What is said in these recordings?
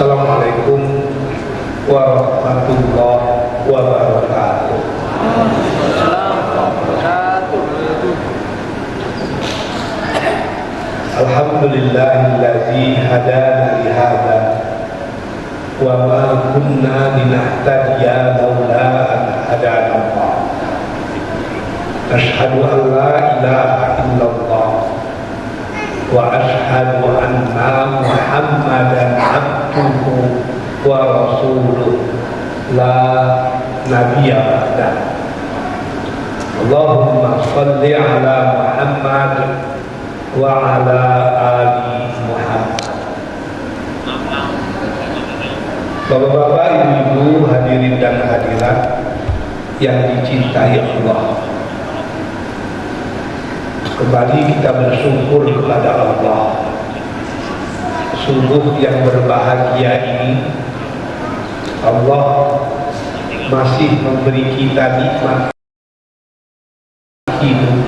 Assalamualaikum warahmatullahi wabarakatuh. Alhamdulillahilladzi hadana li hadza wa ma kunna linahtadiya laula an hadana Allah. Asyhadu an la ilaha illallah wa asyhadu anna Muhammadan abduhu wa rasuluh la nabiyya ba'dah. Allahumma shalli ala Muhammad wa ala ali Muhammad. Bapak-bapak, ibu-ibu, hadirin dan hadirat yang dicintai Allah, kembali kita bersyukur kepada Allah. Sungguh yang berbahagia ini, Allah masih memberi kita nikmat hidup.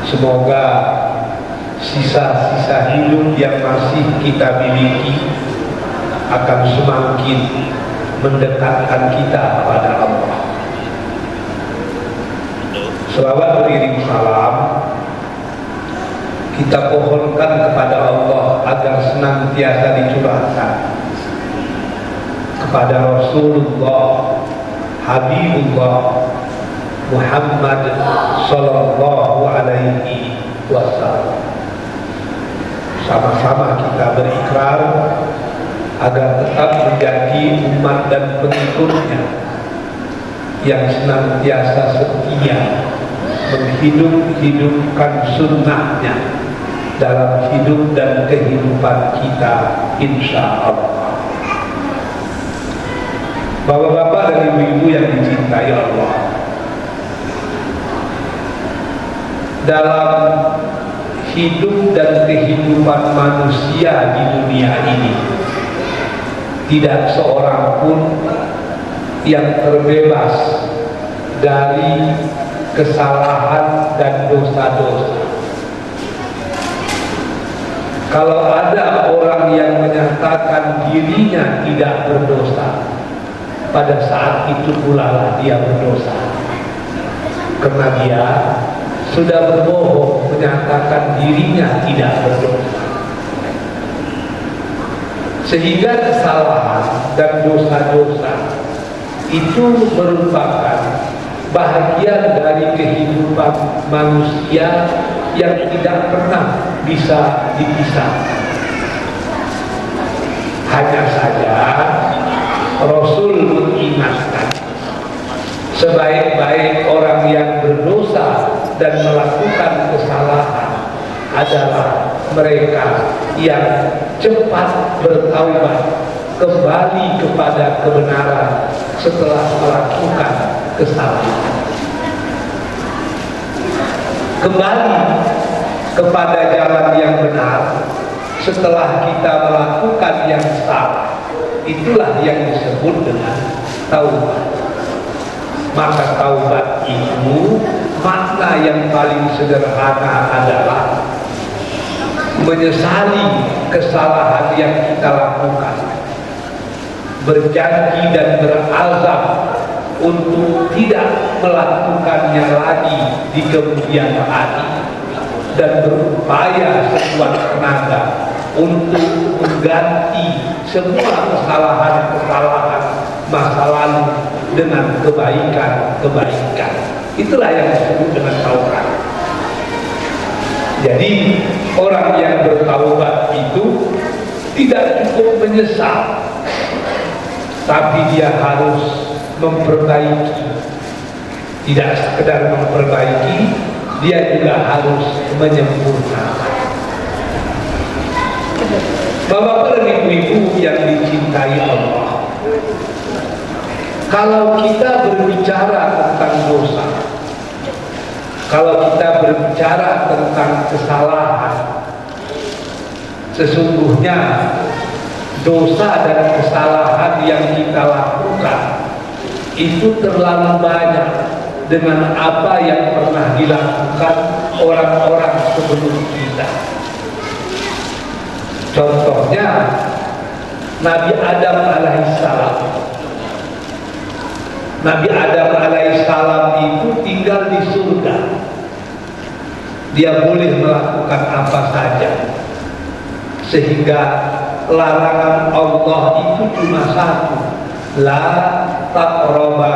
Semoga sisa-sisa hidup yang masih kita miliki akan semakin mendekatkan kita kepada Allah. Selawat beriring salam kita pohonkan kepada Allah agar senantiasa dicurahkan kepada Rasulullah Habibullah Muhammad sallallahu alaihi wasallam. Sama-sama kita berikrar agar tetap menjadi umat dan pengikutnya yang senantiasa setia menghidup-hidupkan sunnahnya dalam hidup dan kehidupan kita, insya Allah. Bapak-bapak dan ibu-ibu yang dicintai Allah, dalam hidup dan kehidupan manusia di dunia ini, tidak seorang pun yang terbebas dari kesalahan dan dosa-dosa. Kalau ada orang yang menyatakan dirinya tidak berdosa, pada saat itu pula dia berdosa, karena dia sudah berbohong menyatakan dirinya tidak berdosa. Sehingga kesalahan dan dosa-dosa itu merupakan bahagian dari kehidupan manusia yang tidak pernah bisa dipisah. Hanya saja Rasul mengingatkan, sebaik-baik orang yang berdosa dan melakukan kesalahan adalah mereka yang cepat bertaubat kembali kepada kebenaran setelah melakukan kesalahan, kembali kepada jalan yang benar setelah kita melakukan yang salah. Itulah yang disebut dengan taubat. Maka taubat itu makna yang paling sederhana adalah menyesali kesalahan yang kita lakukan, berjanji dan berazam untuk tidak melakukannya lagi di kemudian hari, dan berupaya sekuat tenaga untuk mengganti semua kesalahan-kesalahan masa lalu dengan kebaikan-kebaikan. Itulah yang disebut dengan taubat. Jadi orang yang bertaubat itu tidak cukup menyesal, tapi dia harus memperbaiki. Tidak sekedar memperbaiki, dia juga harus menyempurnakan. Bapak dan ibu-ibu yang dicintai Allah, kalau kita berbicara tentang dosa, kalau kita berbicara tentang kesalahan, sesungguhnya dosa dan kesalahan yang kita lakukan itu terlalu banyak dengan apa yang pernah dilakukan orang-orang sebelum kita. Contohnya, Nabi Adam alaihissalam. Nabi Adam alaihissalam itu tinggal di surga. Dia boleh melakukan apa saja, sehingga larangan Allah itu cuma satu, la taqraba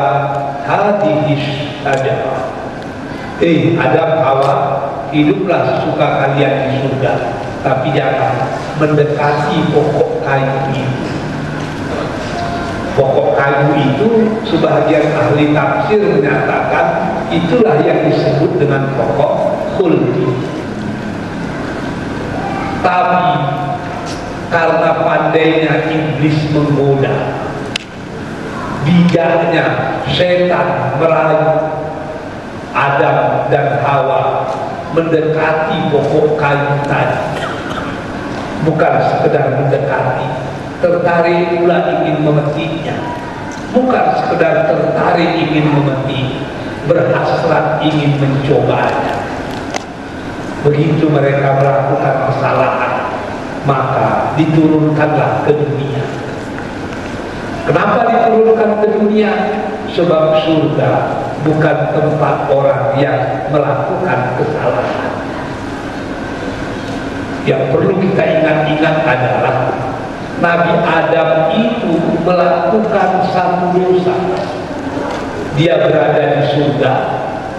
hadhihi syajarah. Adam, Hawa, hiduplah sesuka kalian di surga, tapi jangan mendekati pokok kayu itu. Pokok kayu itu sebagian ahli tafsir menyatakan itulah yang disebut dengan pokok khuldi. Tapi karena pandainya iblis menggoda, bijaknya setan merayu Adam dan Hawa mendekati pokok kayu tadi. Bukan sekedar mendekati, tertarik pula ingin memetiknya. Bukan sekedar tertarik ingin memetik, berhasrat ingin mencobanya. Begitu mereka melakukan kesalahan, maka diturunkanlah ke dunia. Kenapa diturunkan ke dunia? Sebab surga bukan tempat orang yang melakukan kesalahan. Yang perlu kita ingat-ingat adalah Nabi Adam itu melakukan satu dosa. Dia berada di surga,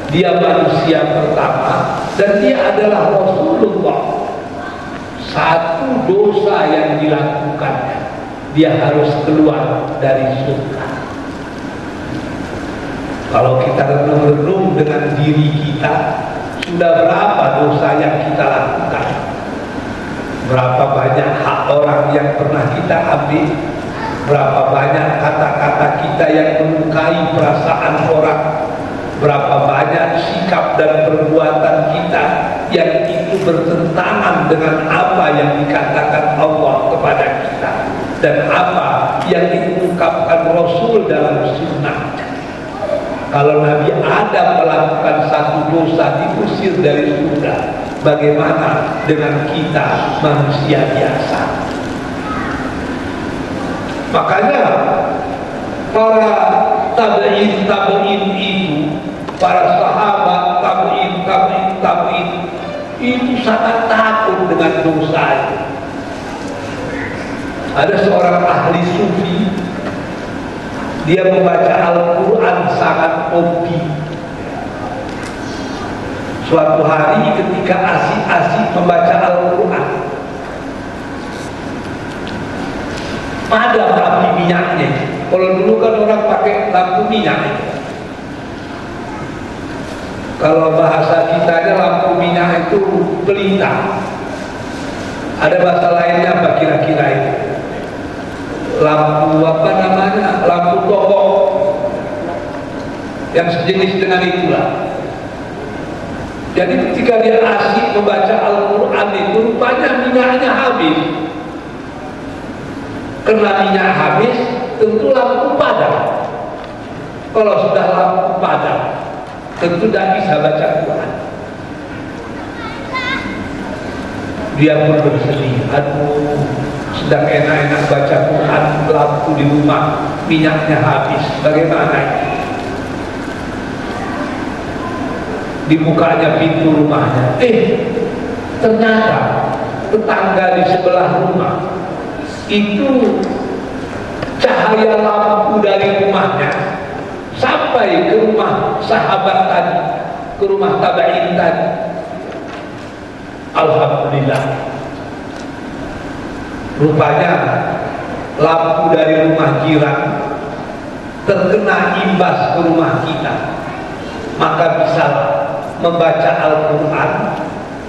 dia manusia pertama, dan dia adalah Rasulullah. Satu dosa yang dilakukannya, dia harus keluar dari surga. Kalau kita renung-renung dengan diri kita, sudah berapa dosa yang kita lakukan? Berapa banyak hak orang yang pernah kita ambil? Berapa banyak kata-kata kita yang melukai perasaan orang? Berapa banyak sikap dan perbuatan kita yang itu bertentangan dengan apa yang dikatakan Allah kepada kita, dan apa yang diungkapkan Rasul dalam sunnah. Kalau Nabi Adam melakukan satu dosa diusir dari surga, bagaimana dengan kita manusia biasa? Makanya para tabi'in itu, para sahabat tabi'in itu sangat takut dengan dosa itu. Ada seorang ahli sufi, dia membaca Al-Quran sangat hobi. Suatu hari ketika asik-asik membaca Al-Quran, padam api minyaknya. Kalau dulu kan orang pakai lampu minyak. Kalau bahasa kitanya lampu minyak itu pelita. Ada bahasa lainnya apa kira-kira itu? Lampu apa namanya? Lampu toko. Yang sejenis dengan itulah. Jadi ketika dia asik membaca Al-Quran itu, rupanya minyaknya habis. Karena minyak habis, tentu lampu padam. Kalau sudah lampu padam, tentu tidak bisa baca Quran. Dia pun bersedih, aduh, sedang enak-enak baca Quran, lampu di rumah, minyaknya habis, bagaimana ini? Dibukanya pintu rumahnya, ternyata tetangga di sebelah rumah itu cahaya lampu dari rumahnya sampai ke rumah sahabat tadi, ke rumah tabi'in tadi. Alhamdulillah, rupanya lampu dari rumah jiran terkena imbas ke rumah kita, maka bisa membaca Al-Quran,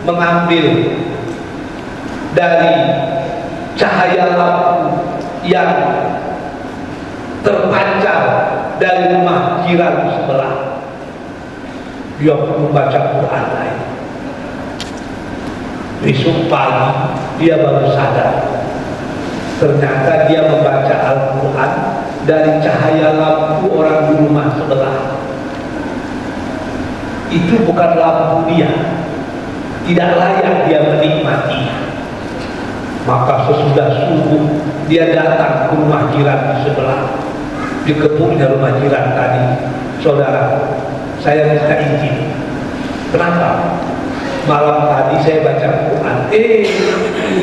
mengambil dari cahaya lampu yang terpancar dari rumah jiran sebelah. Dia pun membaca Quran lain. Besok pagi dia baru sadar, ternyata dia membaca Al-Quran dari cahaya lampu orang di rumah sebelah. Itu bukan lampu dia, tidak layak dia menikmati. Maka sesudah subuh dia datang ke rumah jiran di sebelah, dikepungnya rumah jiran tadi. Saudara, saya minta izin. Kenapa? Malam tadi saya baca Quran,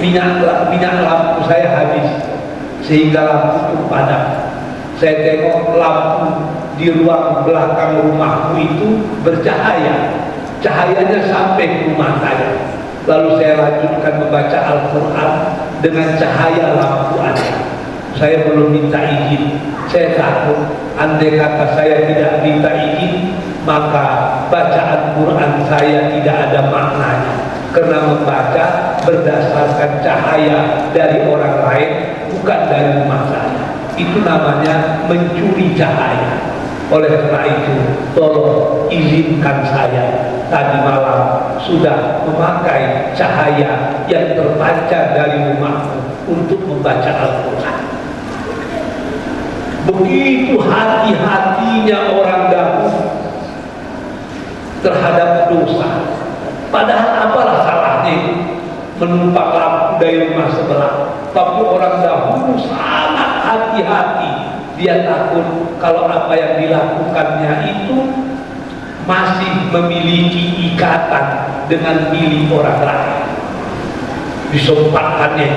minyak lampu saya habis sehingga lampu itu padam. Saya tengok lampu di ruang belakang rumahku itu bercahaya, cahayanya sampai ke rumah saya. Lalu saya lanjutkan membaca Al-Quran dengan cahaya lampu ada. Saya belum minta izin. Saya takut andai kata saya tidak minta izin, maka bacaan Quran saya tidak ada maknanya, karena membaca berdasarkan cahaya dari orang lain, bukan dari rumah saya. Itu namanya mencuri cahaya. Oleh karena itu, tolong izinkan saya tadi malam sudah memakai cahaya yang terpancar dari rumahku untuk membaca Al-Quran. Begitu hati-hatinya orang dahulu terhadap dosa. Padahal apalah salahnya menumpang lampu dari rumah sebelah. Tapi orang dahulu sangat hati-hati. Dia takut kalau apa yang dilakukannya itu masih memiliki ikatan dengan milik orang lain. Disempatkannya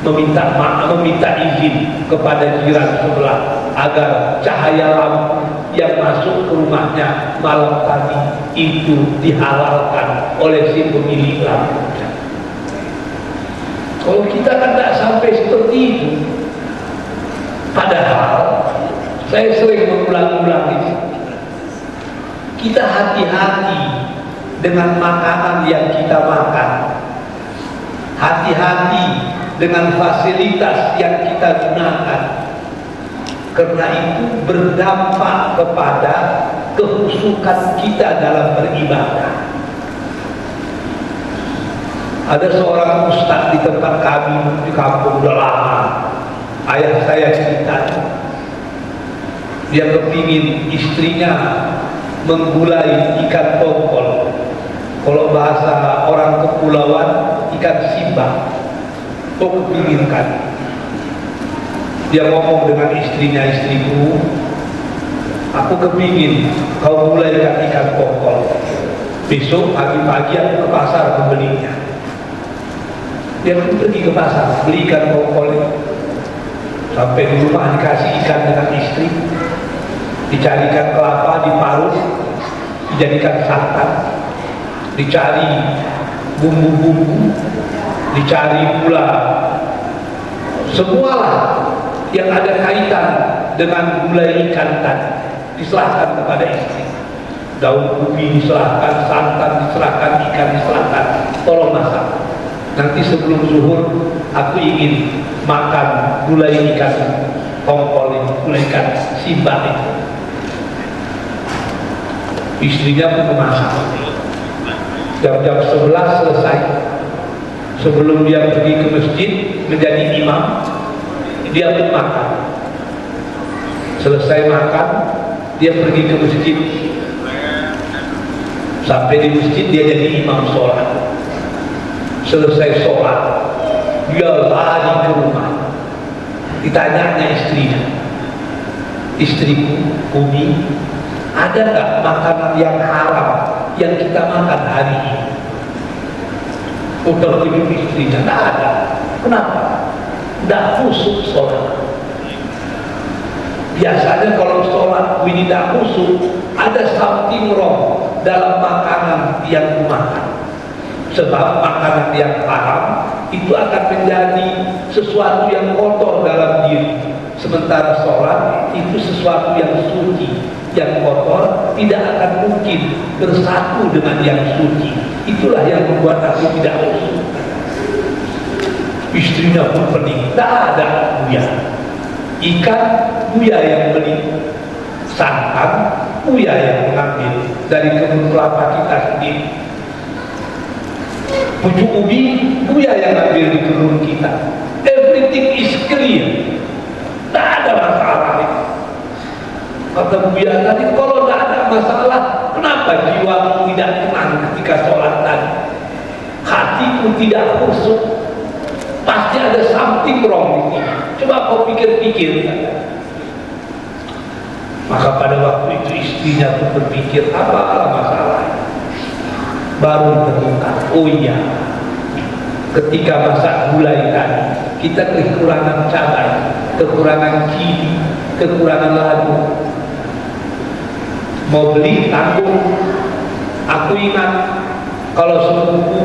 meminta izin kepada jiran sebelah agar cahaya lampu yang masuk ke rumahnya malam tadi itu dihalalkan oleh si pemilik lampu. Kalau kita kan tidak sampai seperti itu. Padahal saya sering mengulang-ulang itu. Kita hati-hati dengan makanan yang kita makan. Hati-hati dengan fasilitas yang kita gunakan. Karena itu berdampak kepada kehusukan kita dalam beribadah. Ada seorang ustaz di tempat kami di kampung udah lama. Ayah saya cerita, dia kepingin istrinya menggulai ikan tongkol. Kalau bahasa orang kepulauan, ikan simbang. Kepinginkan. Dia ngomong dengan istrinya, istriku, aku kepingin kau gulaikan ikan tongkol. Besok pagi-pagi aku ke pasar membelinya. Dia pun pergi ke pasar beli ikan tongkol. Sampai di rumah dikasih ikan dengan istri, dicarikan kelapa, diparut, dijadikan santan, dicari bumbu-bumbu, dicari pula semualah yang ada kaitan dengan gulai ikan tadi, diserahkan kepada istri. Daun ubi diserahkan, santan diserahkan, ikan diserahkan, tolong masak. Nanti sebelum zuhur aku ingin makan gulai ikan tongkol ini, gulai ikan simbang itu. Istrinya pun memasak. Jam-jam 11 selesai. Sebelum dia pergi ke masjid menjadi imam, dia pun makan. Selesai makan, dia pergi ke masjid. Sampai di masjid dia jadi imam sholat. Selesai sholat, dia lari ke rumah. Ditanyanya istrinya, istriku, Umi, ada nggak makanan yang haram yang kita makan hari ini? Udah hidup istrinya, tidak ada. Kenapa? Tidak khusyuk sholat. Biasanya kalau sholat ini tidak khusyuk, ada something wrong dalam makanan yang dimakan. Sebab makanan yang haram itu akan menjadi sesuatu yang kotor dalam diri. Sementara sholat itu sesuatu yang suci, yang kotor tidak akan mungkin bersatu dengan yang suci. Itulah yang membuat aku tidak khusyuk. Istrinya pun pergi, tidak ada buya. Ikan buya yang beli, santan buya yang mengambil dari kebun kelapa kita sendiri. Pucuk ubi buya yang ambil di kebun kita. Everything is clear, tidak ada masalah. Kata buya tadi, kalau tidak ada masalah, kenapa jiwaku tidak tenang ketika sholat tadi? Hatiku tidak khusyuk. Pasti ada something wrong di sini. Coba kau pikir-pikir. Maka pada waktu itu istrinya pun berpikir, apa masalah? Baru terungkap, oh iya, ketika masak gulai tadi kita kekurangan cabai, kekurangan chili, kekurangan ladu. Mau beli tanggung. Aku ingat kalau sepupu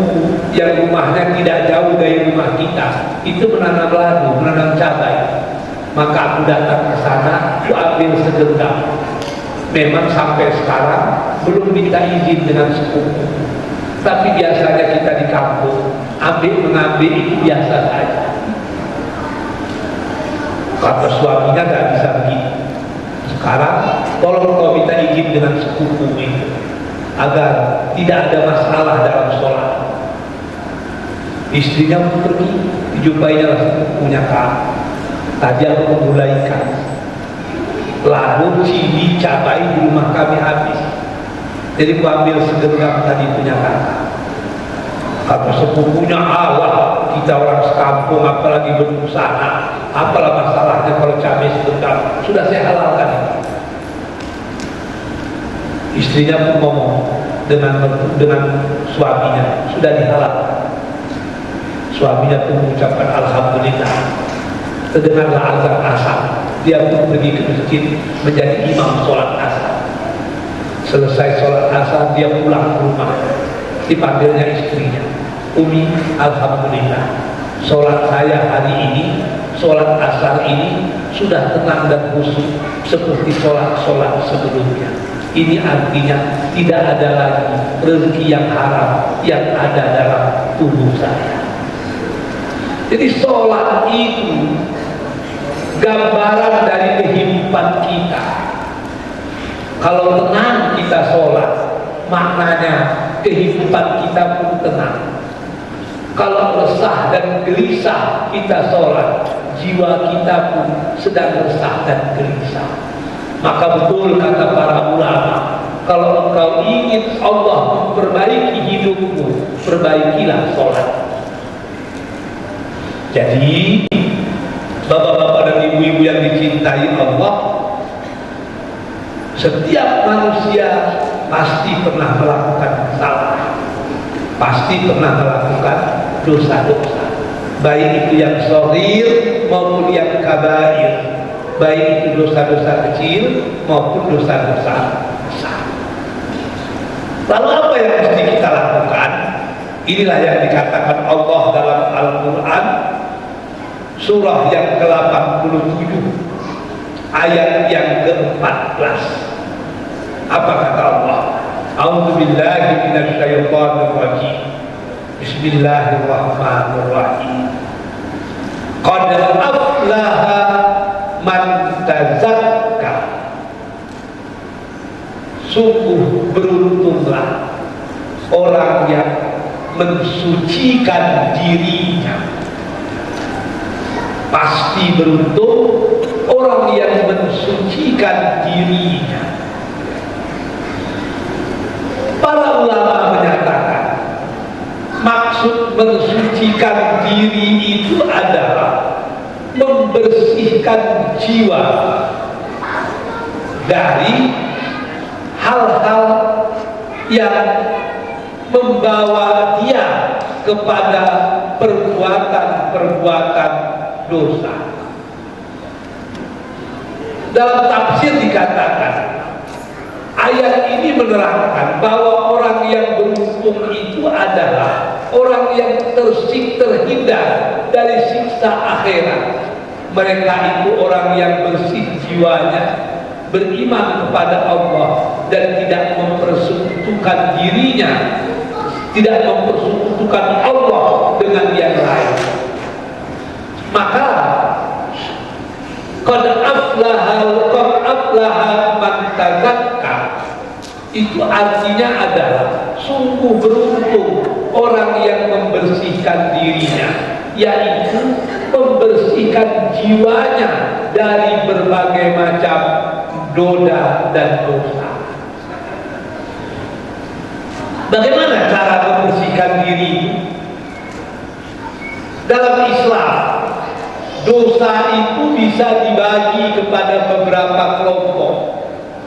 yang rumahnya tidak jauh dari rumah kita itu menanam ladu, menanam cabai. Maka aku datang ke sana, aku ambil segenggam. Memang sampai sekarang belum minta izin dengan sepupu. Tapi biasanya kita di kampung mengambil itu biasa saja. Kata suaminya tidak bisa begitu. Sekarang tolong kau minta izin dengan sepupu itu agar tidak ada masalah dalam sholat. Istrinya pun pergi, dijumpainya sepupunya, Kak, tadi aku memulaikan ladu, cili, cabai di rumah kami habis. Jadi aku ambil segenggam tadi punya kakak. Kata sepupunya, Allah, kita orang sekampung apalagi berusaha, apalah masalahnya kalau cabai segenggam, sudah saya halalkan. Istrinya pun ngomong dengan suaminya, sudah dihalalkan. Suaminya pun mengucapkan alhamdulillah. Terdengarlah azan asar. Dia pun pergi ke masjid menjadi imam sholat asar. Selesai sholat asar dia pulang ke rumah. Dipanggilnya istrinya, Umi, alhamdulillah, sholat saya hari ini, sholat asar ini sudah tenang dan khusyuk seperti sholat-sholat sebelumnya. Ini artinya tidak ada lagi rezeki yang haram yang ada dalam tubuh saya. Jadi sholat itu gambaran dari kehidupan kita. Kalau tenang kita sholat, maknanya kehidupan kita pun tenang. Kalau resah dan gelisah kita sholat, jiwa kita pun sedang resah dan gelisah. Maka betul kata para ulama, kalau engkau ingin Allah memperbaiki hidupmu, perbaikilah sholat. Jadi bapak-bapak dan ibu-ibu yang dicintai Allah, setiap manusia pasti pernah melakukan salah, pasti pernah melakukan dosa-dosa, baik itu yang shaghir maupun yang kabair, baik itu dosa-dosa kecil maupun dosa-dosa besar. Lalu apa yang mesti kita lakukan? Inilah yang dikatakan Allah dalam Al-Quran surah yang ke-87 ayat yang ke-14. Apa kata Allah? A'udzubillahi minasyaitonir rajim. Bismillahirrahmanirrahim. Qad aflaha man tazakka. Sungguh beruntunglah orang yang mensucikan dirinya. Pasti beruntung orang yang mensucikan dirinya. Para ulama menyatakan maksud mensucikan diri itu adalah membersihkan jiwa dari hal-hal yang membawa dia kepada perbuatan-perbuatan dosa. Dalam tafsir dikatakan ayat ini menerangkan bahwa orang yang beruntung itu adalah orang yang terhindar dari siksa akhirat. Mereka itu orang yang bersih jiwanya, beriman kepada Allah dan tidak mempersekutukan dirinya, tidak mempersekutukan Allah dengan yang lain. Maka qad aflaha man tazakka itu artinya adalah sungguh beruntung orang yang membersihkan dirinya, yaitu membersihkan jiwanya dari berbagai macam dosa dan dosa. Bagaimana cara membersihkan diri? Dalam Islam dosa itu bisa dibagi kepada beberapa kelompok,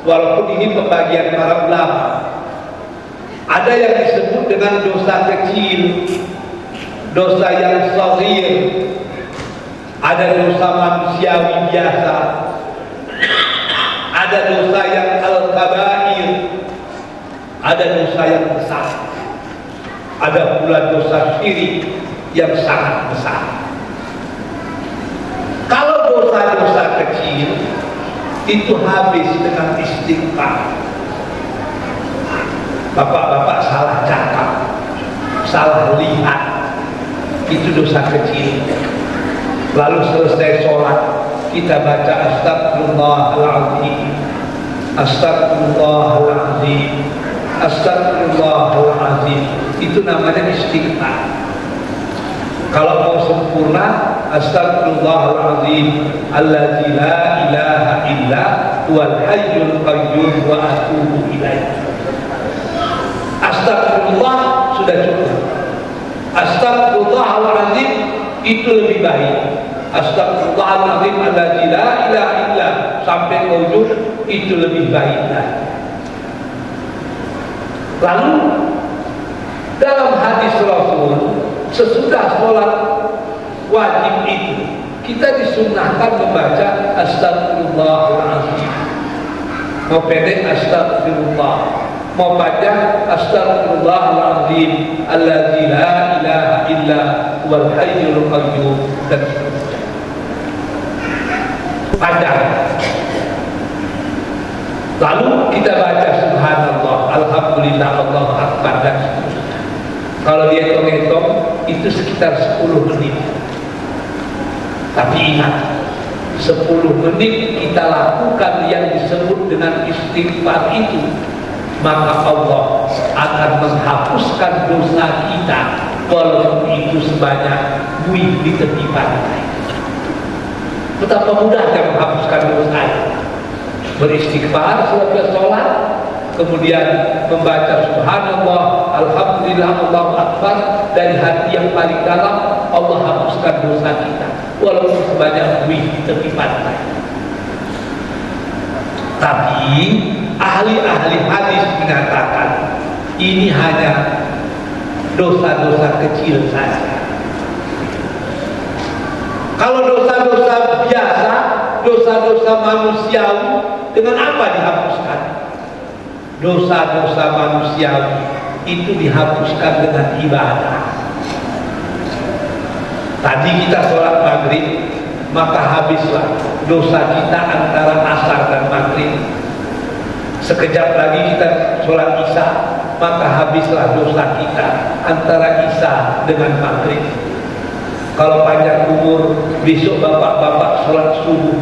walaupun ini pembagian para ulama. Ada yang disebut dengan dosa kecil, dosa yang shaghir, ada dosa manusiawi biasa, ada dosa yang al-kabair, ada dosa yang besar, ada pula dosa syirik yang sangat besar. Kalau dosa-dosa kecil itu habis dengan istighfar. Bapak-bapak salah cakap, salah lihat, itu dosa kecil. Lalu selesai sholat kita baca astagfirullahaladzim, astagfirullahaladzim, astagfirullahaladzim. Itu namanya istighfar. Kalau mau sempurna, astagfirullahaladzim alladzi la ilaha illa huwal hayyul qayyum wa atubu ilaih. Astagfirullah sudah cukup. Astagfirullahaladzim itu lebih baik. Astagfirullahaladzim alladzi la ilaha illa sampai ke ujung itu lebih baik. Lalu dalam hadis Rasul, sesudah sholat wajib itu kita disunnahkan membaca astagfirullahaladzim. Mau pendek astagfirullah, mau panjang astagfirullahaladzim alladzi la ilaha illa huwal hayyul qayyum, dan panjang. Lalu kita baca subhanallah, alhamdulillah, Allahu akbar, dan seterusnya. Kalau dia hitung-hitung itu sekitar 10 menit. Tapi ingat, 10 menit kita lakukan yang disebut dengan istighfar itu, maka Allah akan menghapuskan dosa kita walaupun itu sebanyak buih di tepi pantai. Betapa mudahnya menghapuskan dosa. Beristighfar setelah sholat, kemudian membaca subhanallah, alhamdulillah, Allahu akbar, dari hati yang paling dalam Allah hapuskan dosa kita walaupun sebanyak buih di tepi pantai. Tapi ahli-ahli hadis mengatakan ini hanya dosa-dosa kecil saja. Kalau dosa-dosa biasa, dosa-dosa manusiawi, dengan apa dihapuskan? Dosa-dosa manusiawi itu dihapuskan dengan ibadah. Tadi kita sholat maghrib, maka habislah dosa kita antara asar dan maghrib. Sekejap lagi kita sholat isya, maka habislah dosa kita antara isya dengan maghrib. Kalau panjang umur, besok bapak-bapak sholat subuh,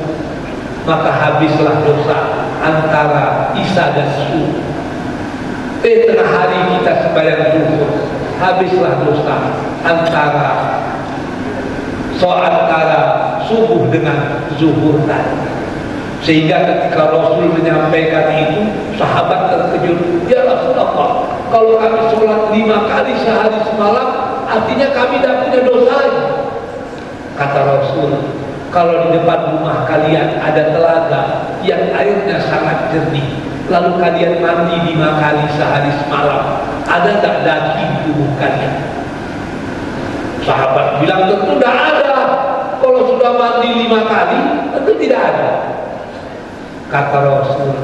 maka habislah dosa antara isya dan subuh. Tengah hari kita sembahyang zuhur, habislah dosa antara subuh dengan zuhur tadi. Sehingga ketika Rasul menyampaikan itu, sahabat terkejut, ya Rasulullah, kalau kami sholat 5 kali sehari semalam, artinya kami tidak punya dosa lagi. Kata Rasul, kalau di depan rumah kalian ada telaga yang airnya sangat jernih, lalu kalian mandi 5 kali sehari semalam, ada tak daging tubuh kalian? Sahabat bilang tentu tidak ada. Kalau sudah mandi 5 kali, tentu tidak ada. Kata Rasul,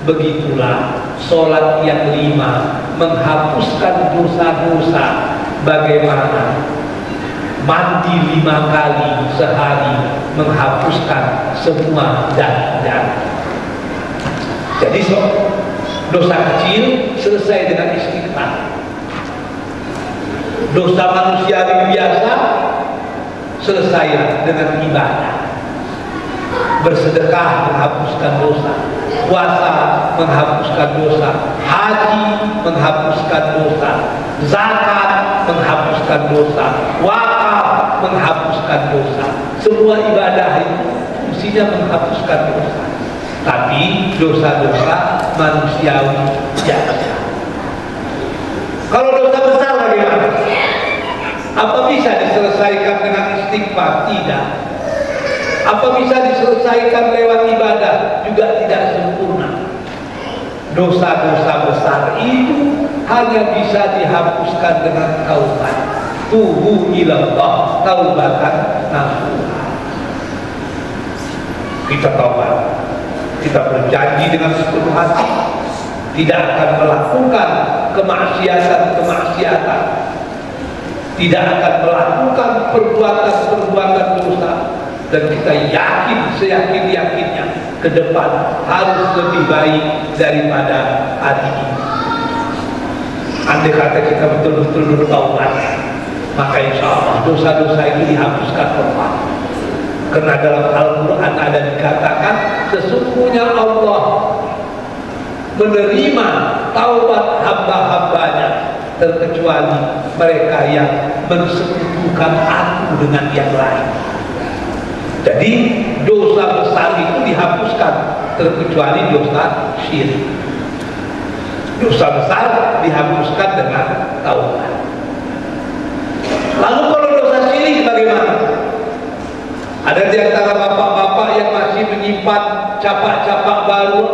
begitulah sholat yang 5 menghapuskan dosa-dosa. Bagaimana mandi 5 kali sehari menghapuskan semua dan. Jadi dosa kecil selesai dengan istighfar. Dosa manusia biasa selesai dengan ibadah. Bersedekah menghapuskan dosa, puasa menghapuskan dosa, haji menghapuskan dosa, zakat menghapuskan dosa, wakaf menghapuskan dosa. Semua ibadah itu fungsinya menghapuskan dosa. Tapi dosa-dosa manusiawi biasa. Kalau dosa besar bagaimana? Apa bisa diselesaikan dengan istighfar? Tidak. Apa bisa diselesaikan lewat ibadah? Juga tidak sempurna. Dosa-dosa besar itu hanya bisa dihapuskan dengan taubat. Tubu ilallah taubatan nasuha. Kita taubat, kita berjanji dengan sepenuh hati tidak akan melakukan kemaksiatan, tidak akan melakukan perbuatan dosa, dan kita yakin seyakin-yakinnya ke depan harus lebih baik daripada hari ini. Andai kata kita betul-betul bertaubat, maka insya Allah dosa-dosa itu dihapuskan Allah. Karena dalam Al-Quran ada dikatakan sesungguhnya Allah menerima taubat hamba-hambanya, terkecuali mereka yang mensekutukan aku dengan yang lain. Jadi dosa besar itu dihapuskan, terkecuali dosa syirik. Dosa besar dihapuskan dengan taubat. Lalu kalau dosa syirik bagaimana? Ada di antara bapak-bapak yang masih menyimpan capak-capak baru,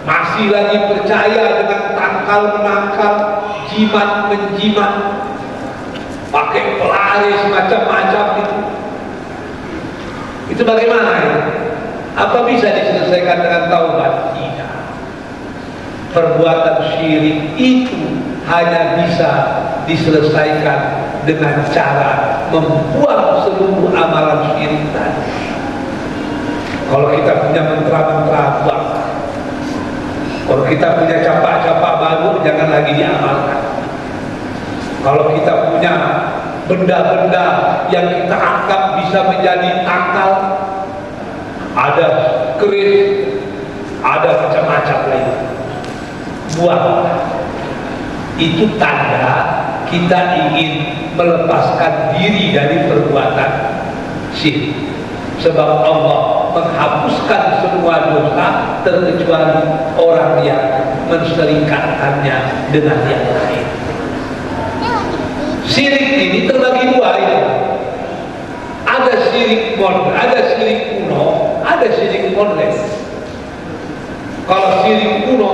masih lagi percaya dengan tangkal menangkal, jimat menjimat, pakai pelaris macam-macam itu. Itu bagaimana ya? Apa bisa diselesaikan dengan taubat? Tidak. Perbuatan syirik itu hanya bisa diselesaikan dengan cara membuang seluruh amalan syirik tadi. Kalau kita punya mantra-mantra, buang. Kalau kita punya capak-capak baru, jangan lagi diamalkan. Kalau kita punya benda-benda yang kita anggap bisa menjadi tangkal, ada keris, ada macam-macam lain, buang. Itu tanda kita ingin melepaskan diri dari perbuatan syirik. Sebab Allah menghapuskan semua dosa terkecuali orang yang menserikatkannya dengan yang lain. Syirik ini terbagi dua ya. Ada syirik modern, ada syirik kuno, ada syirik modern. Kalau syirik kuno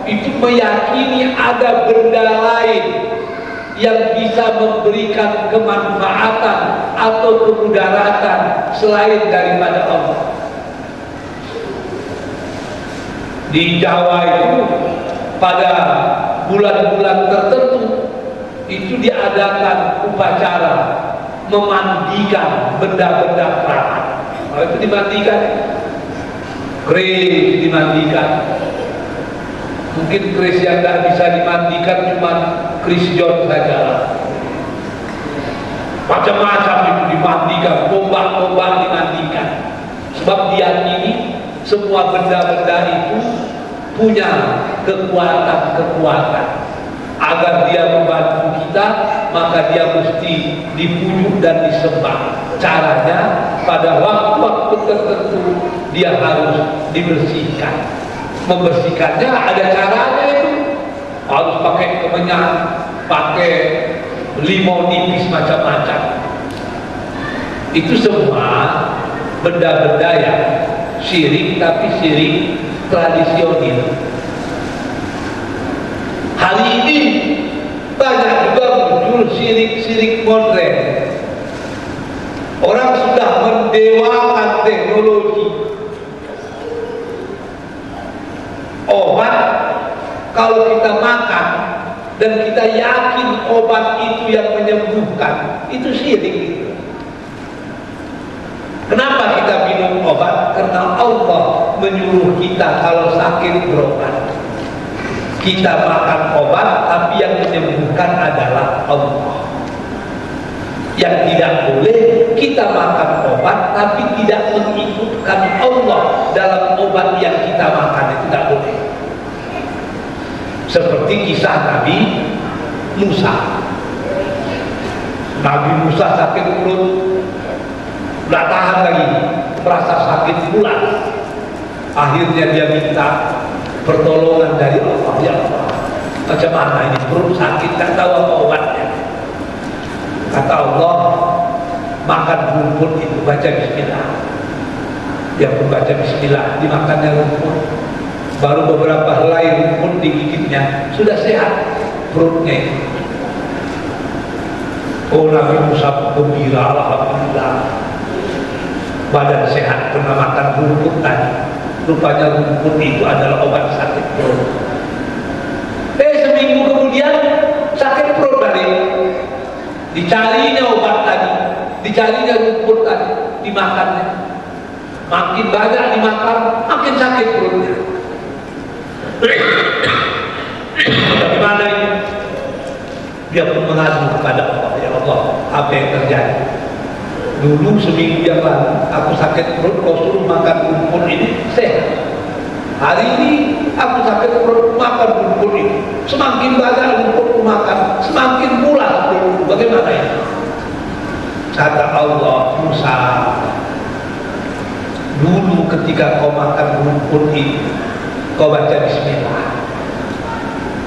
itu meyakini ada benda lain yang bisa memberikan kemanfaatan atau kemudaratan selain daripada Allah. Di Jawa itu pada bulan-bulan tertentu itu diadakan upacara memandikan benda-benda keramat. Kalau itu dimandikan, keris dimandikan. Mungkin keris yang tidak bisa dimandikan cuma keris John saja. Macam-macam itu dimandikan, tombak-tombak dimandikan. Sebab diyakini semua benda-benda itu punya kekuatan-kekuatan. Agar dia membantu kita, maka dia mesti dipujuk dan disembah. Caranya pada waktu-waktu tertentu dia harus dibersihkan. Membersihkannya ada caranya itu. Harus pakai kemenyan, pakai limau nipis macam-macam. Itu semua benda-benda yang syirik, tapi syirik tradisional. Hari ini banyak juga muncul syirik-syirik modern. Orang sudah mendewakan teknologi. Obat, kalau kita makan dan kita yakin obat itu yang menyembuhkan, itu syirik. Kenapa kita minum obat? Karena Allah menyuruh kita kalau sakit berobat. Kita makan obat, tapi yang menyembuhkan adalah Allah. Yang tidak boleh kita makan obat, tapi tidak mengikutkan Allah dalam obat yang kita makan, itu tidak boleh. Seperti kisah Nabi Musa. Nabi Musa sakit perut, tidak tahan lagi, merasa sakit pula. Akhirnya dia minta pertolongan dari Allah. Ya Allah, macam mana ini perut sakit, tak tahu apa obatnya. Kata Allah, makan rumput itu baca bismillah. Dia pun baca bismillah, dimakannya rumput. Baru beberapa helai rumput digigitnya, sudah sehat perutnya itu. Oh, Nabi Musa gembira, alhamdulillah. Badan sehat karena makan rumput tadi. Rupanya rumput itu adalah obat sakit perut. Seminggu kemudian sakit perut balik. Dicarinya obat tadi, dicarinya rumput tadi, dimakannya. Makin banyak dimakan, makin sakit perutnya. Bagaimana ini? Dia pun mengadu kepada Allah, ya Allah, apa yang terjadi? Dulu seminggu yang lalu aku sakit perut, kau suruh makan rumput ini sehat. Hari ini aku sakit perut, makan rumput ini. Semakin banyak rumput makan, semakin pula perut. Bagaimana ini? Kata Allah, Musa, dulu ketika kau makan rumput itu, kau baca bismillah.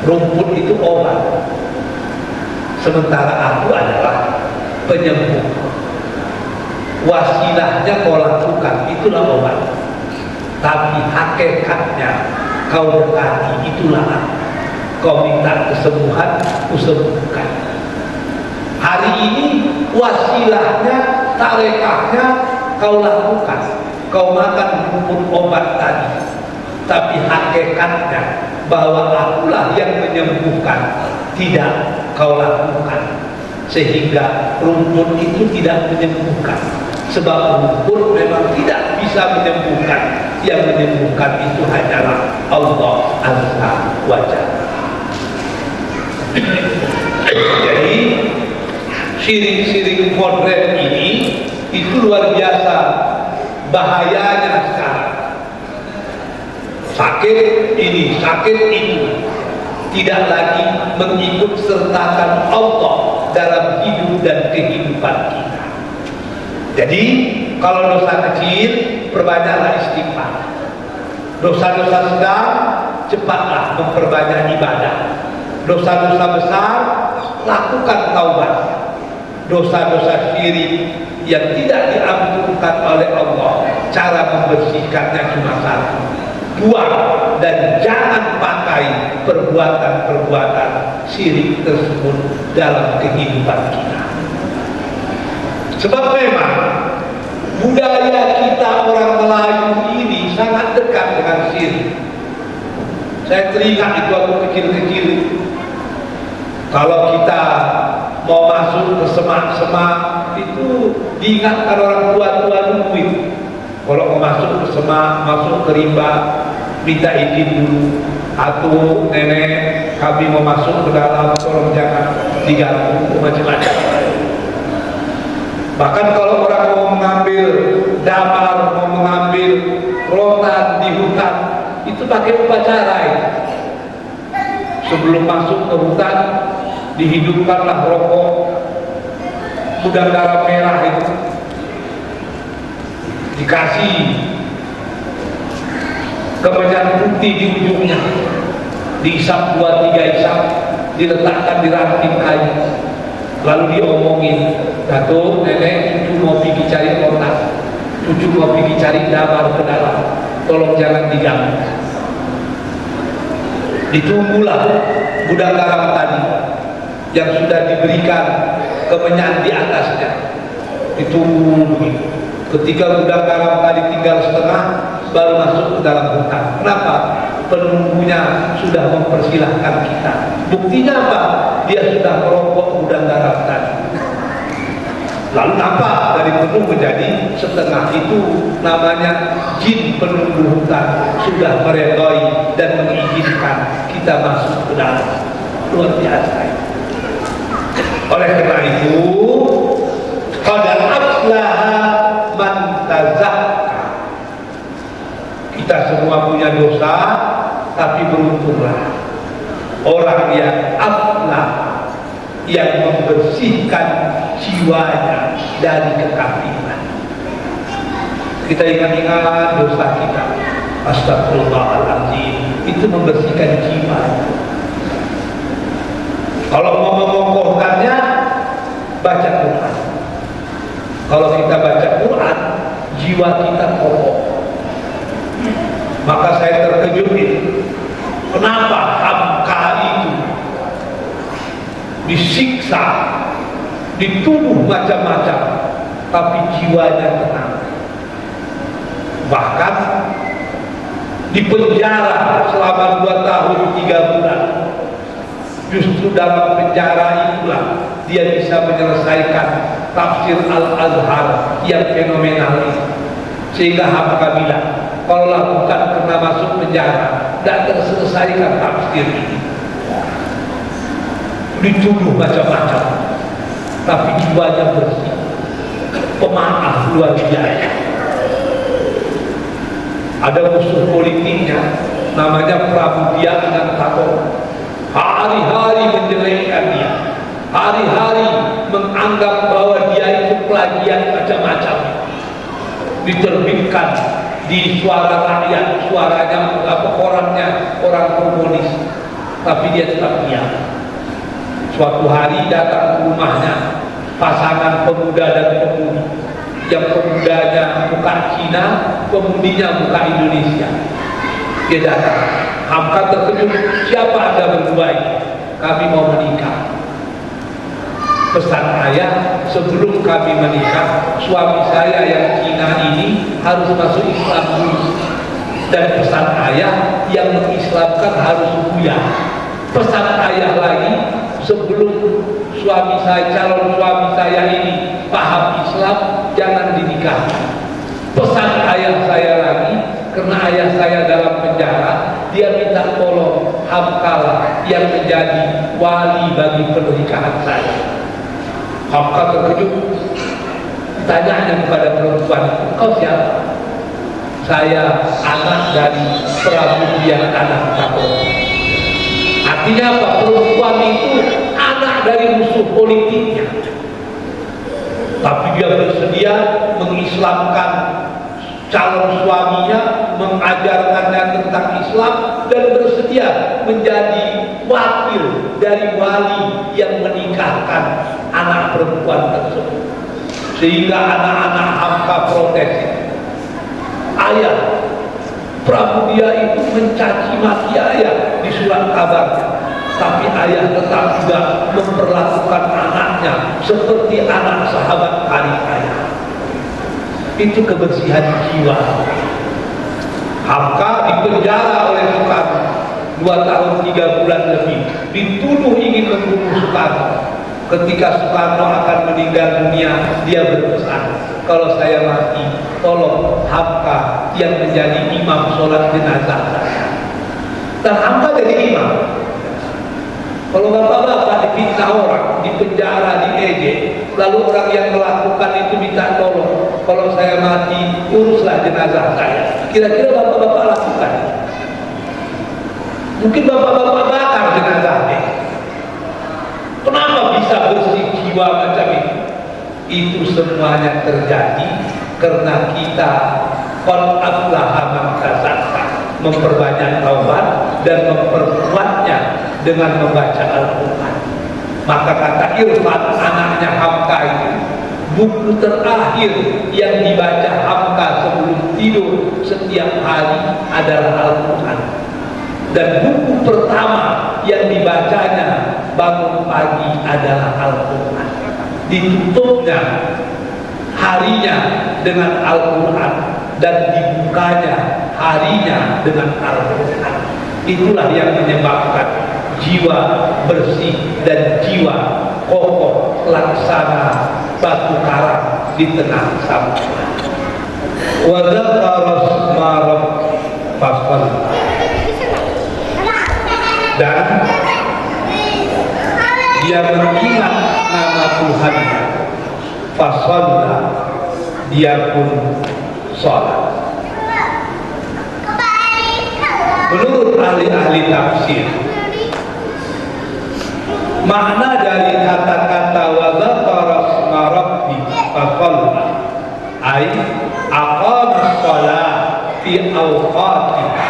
Rumput itu obat. Sementara aku adalah penyembuh. Wasilahnya kau lakukan, itulah obat. Tapi hakikatnya kau dekati, itulah aku. Kau minta kesembuhan, kusembuhkan. Hari ini wasilahnya, tarekahnya kau lakukan. Kau makan rumput obat tadi, tapi hakikatnya bahwa akulah yang menyembuhkan, tidak kau lakukan. Sehingga rumput itu tidak menyembuhkan. Sebab rumput memang tidak bisa menyembuhkan. Yang menyembuhkan itu hanyalah Allah Azza wa Jalla. Jadi syirik-syirik modern ini itu luar biasa bahayanya sekarang. Sakit ini, sakit itu, tidak lagi mengikut sertakan Allah dalam hidup dan kehidupan kita. Jadi kalau dosa kecil, perbanyaklah istighfar. Dosa-dosa sedang, cepatlah memperbanyak ibadah. Dosa-dosa besar, lakukan taubat. Dosa-dosa syirik yang tidak diampunkan oleh Allah, cara membersihkannya cuma satu: buang dan jangan pakai perbuatan-perbuatan syirik tersebut dalam kehidupan kita. Sebab memang budaya kita orang Melayu ini sangat dekat dengan syirik. Saya teringat itu waktu kecil-kecil, kalau kita mau masuk ke semak-semak itu diingatkan orang tua-tua dulu itu. Kalau mau masuk ke semak, masuk ke rimba, minta izin dulu. Atau nenek, kami mau masuk ke dalam, tolong jangan diganggu, macam-macam. Bahkan kalau orang mau mengambil damar, mau mengambil rotan di hutan, itu pakai upacara itu. Sebelum masuk ke hutan, dihidupkanlah rokok udang garam merah itu, dikasih kemenyan putih di ujungnya, diisap 2-3 isap, diletakkan di ranting kayu, lalu diomongin, Datuk, nenek, cucu mau pergi cari rotan, cucu mau pergi cari damar ke dalam, tolong jangan diganggu. Ditunggulah udang garam tadi yang sudah diberikan kemenyan di atasnya, ditunggu begitu. Ketika udang garam tadi tinggal setengah, baru masuk ke dalam hutan. Kenapa? Penunggunya sudah mempersilahkan kita. Buktinya apa? Dia sudah merokok udang garam tadi. Lalu nampak dari penuh menjadi setengah, itu namanya jin penunggu hutan sudah meredoi dan mengizinkan kita masuk ke dalam. Luar biasa. Oleh karena itu, qad aflaha man tazakka. Kita semua punya dosa, tapi beruntunglah orang yang aflah, yang membersihkan jiwanya dari kekafiran. Kita ingat-ingat dosa kita, astagfirullahaladzim, itu membersihkan jiwa. Kalau mau mengokohkannya, baca Quran. Kalau kita baca Quran, jiwa kita kokoh. Maka saya terkejut ini, kenapa Hamka itu disiksa, dituduh macam-macam, tapi jiwanya tenang. Bahkan dipenjara selama 2 tahun 3 bulan. Justru dalam penjara itulah dia bisa menyelesaikan tafsir Al-Azhar yang fenomenal ini. Sehingga Hamka bilang, kalau bukan karena masuk penjara, tidak terselesaikan tafsir ini. Dituduh macam-macam, tapi jiwanya bersih, pemaaf luar biasa. Ada musuh politiknya, namanya Pramudia Anantathur. Hari-hari menjelekkan dia, hari-hari menganggap bahwa dia itu plagiat macam-macam. Diterbitkan di Suara Rakyat, suaranya korannya orang komunis, tapi dia tetap diam. Suatu hari datang ke rumahnya pasangan pemuda dan pemudi, yang pemudanya muka Cina, pemudinya muka Indonesia. Dia datang, Hamka terkejut, siapa Anda berdua ini? Kami mau menikah. Pesan ayah, sebelum kami menikah, suami saya yang Cina ini harus masuk Islam dulu. Dan pesan ayah, yang mengislamkan harus Buya. Pesan ayah lagi, sebelum calon suami saya ini paham Islam, jangan dinikah. Pesan ayah saya lagi, karena ayah saya dalam penjara, dia minta tolong Hamka yang menjadi wali bagi pernikahan saya. Hamka terkejut, ditanya kepada perempuan, kau siapa? Saya anak dari Pramudia Anantathur. Artinya apa? Perempuan itu anak dari musuh politiknya, tapi dia bersedia mengislamkan calon suaminya, mengajarkannya tentang Islam, dan bersedia menjadi wakil dari wali yang menikahkan anak perempuan tersebut. Sehingga anak-anak Hamka protes. Ayah, Pramudia itu mencaci maki ayah di surat kabarnya, tapi ayah tetap juga memperlakukan anaknya seperti anak sahabat karib ayah. Itu kebersihan jiwa. Hamka dipenjara oleh Soekarno 2 tahun 3 bulan lebih, dituduh ingin membunuh Soekarno. Ketika Soekarno akan meninggal dunia, dia berpesan, kalau saya mati, tolong Hamka yang menjadi imam sholat jenazah saya. Dan Hamka jadi imam. Kalau bapak-bapak dipitnah orang, dipenjara, diejek, lalu orang yang melakukan itu minta tolong, kalau saya mati, uruslah jenazah saya. Kira-kira bapak-bapak lakukan? Mungkin bapak-bapak bakar jenazahnya. Kenapa bisa bersih jiwa macam itu? Itu semuanya terjadi karena kita qad aflaha man tazakka, memperbanyak taubat dan memperkuatnya dengan membaca Al-Quran. Maka kata Irfan, anaknya Hamka itu, buku terakhir yang dibaca Hamka sebelum tidur setiap hari adalah Al-Quran. Dan buku pertama yang dibacanya bangun pagi adalah Al-Quran. Ditutupnya harinya dengan Al-Quran dan dibukanya harinya dengan Al-Quran. Itulah yang menyebabkan jiwa bersih dan jiwa kokoh laksana batu karang di tengah samudra. Wa dzakara asma rabbih, dan dia mengingat nama Tuhannya, fasalla, dia pun sholat. Menurut ahli-ahli tafsir, makna dari kata-kata wa dzakara asma rabbih fasalla ay aqama shalah fi awqatiha.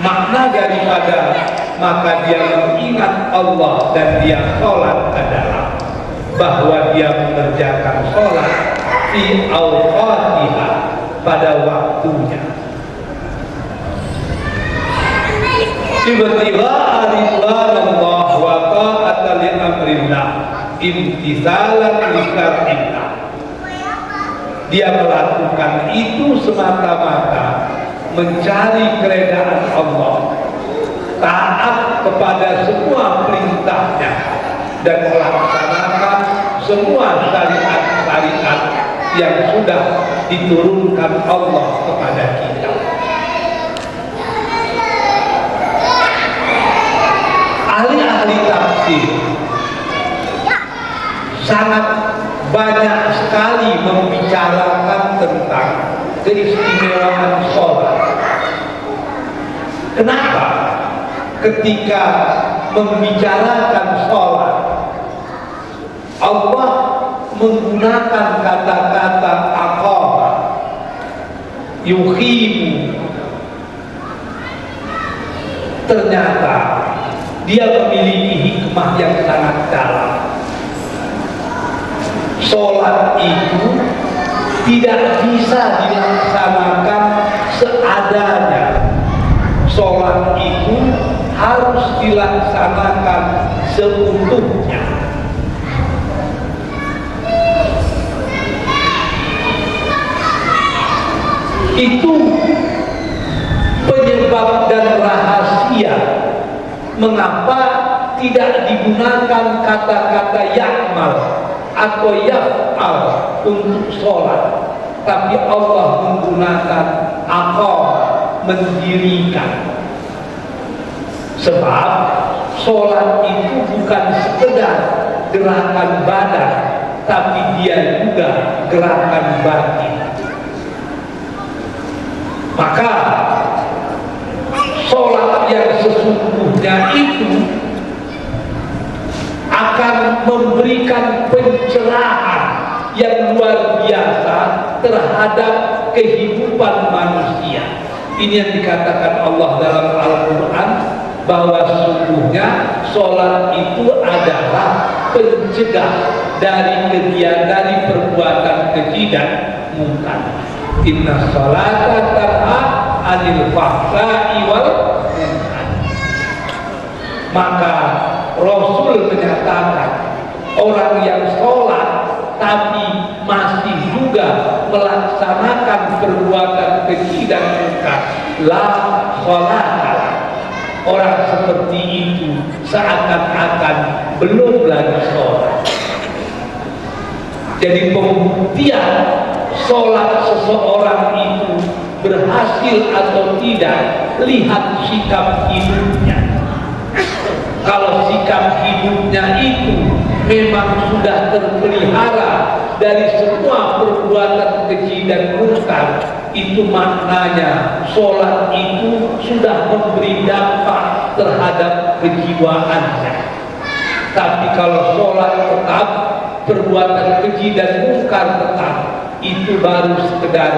Makna daripada maka dia mengingat Allah dan dia sholat adalah bahwa dia mengerjakan sholat fi awqatiha, pada waktunya. Ibtigha'a ridwanillah wa ta'atan li amrillah imtithalan li syar'illah. Dia melakukan itu semata-mata mencari keredaan Allah, taat kepada semua perintahnya, dan melaksanakan semua syariat-syariat yang sudah diturunkan Allah kepada kita. Ahli-ahli tafsir sangat banyak sekali membicarakan tentang keistimewaan sholat. Kenapa? Ketika membicarakan sholat, Allah menggunakan kata-kata aqama, yuqimu. Ternyata dia memiliki hikmah yang sangat dalam. Sholat itu tidak bisa dilaksanakan seadanya. Sholat itu harus dilaksanakan seutuhnya. Itu penyebab dan rahasia mengapa tidak digunakan kata-kata ya'mal atau yaf'al untuk sholat, tapi Allah menggunakan aqam, mendirikan. Sebab sholat itu bukan sekedar gerakan badan, tapi dia juga gerakan batin. Maka sholat yang sesungguhnya itu akan memberikan pencerahan yang luar biasa terhadap kehidupan manusia. Ini yang dikatakan Allah dalam Al-Quran, bahwa sesungguhnya sholat itu adalah pencegah dari kegiatan, perbuatan keji dan munkar. Inna sholata tanha 'anil fahsya'i wal munkar. Maka Rasul menyatakan orang yang sholat tapi masih juga melaksanakan perbuatan keji dan munkar, la sholata. Orang seperti itu seakan-akan belum lagi sholat. Jadi pembuktian sholat seseorang itu berhasil atau tidak, lihat sikap hidupnya. Kalau sikap hidupnya itu memang sudah terpelihara dari semua perbuatan keji dan munkar, itu maknanya sholat itu sudah memberi dampak terhadap kejiwaannya. Tapi kalau sholat tetap, perbuatan keji dan munkar tetap, itu baru sekedar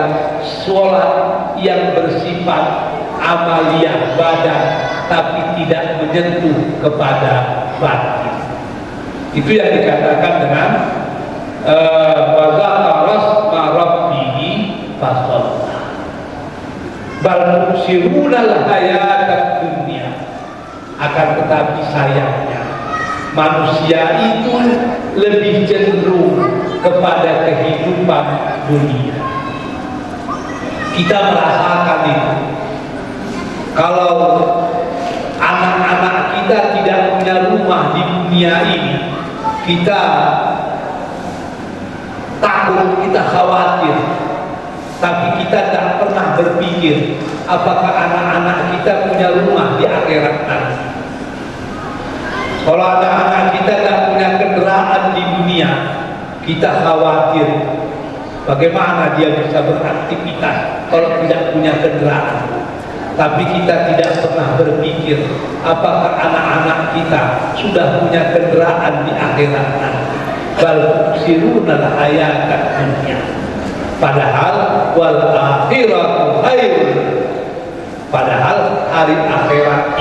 sholat yang bersifat amaliyah badan, tapi tidak menyentuh kepada batin. Itu yang dikatakan dengan wa dzakara asma rabbih fasalla. Bal tusirunal hayatad dunya. Akan tetapi sayangnya manusia itu lebih cenderung kepada kehidupan dunia. Kita merasakan itu. Kalau anak-anak kita tidak punya rumah di dunia ini, kita takut, kita khawatir. Tapi kita tak pernah berpikir apakah anak-anak kita punya rumah di akhirat nanti. Kalau anak-anak kita tak punya kendaraan di dunia, kita khawatir bagaimana dia bisa beraktivitas kalau tidak punya kendaraan. Tapi kita tidak pernah berpikir apakah anak-anak kita sudah punya kendaraan di akhirat nanti. Bal tusirunal hayatad dunya. Padahal wal akhiratu khairun. Padahal hari akhirat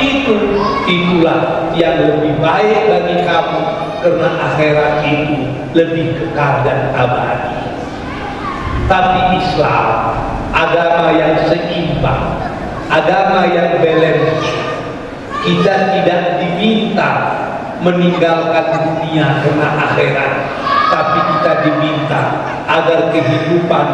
itulah yang lebih baik bagi kamu, karena akhirat itu lebih kekal dan abadi. Tapi Islam agama yang seimbang, agama yang balance. Kita tidak diminta meninggalkan dunia karena akhirat, tapi kita diminta agar kehidupan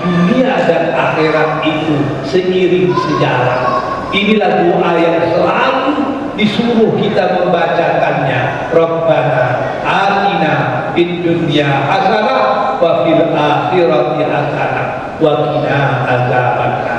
dunia dan akhirat itu seiring sejalan. Inilah doa yang selalu disuruh kita membacakannya. Rabbana atina fid dunya hasanah wa fil akhirati hasanah wa qina adzabannar.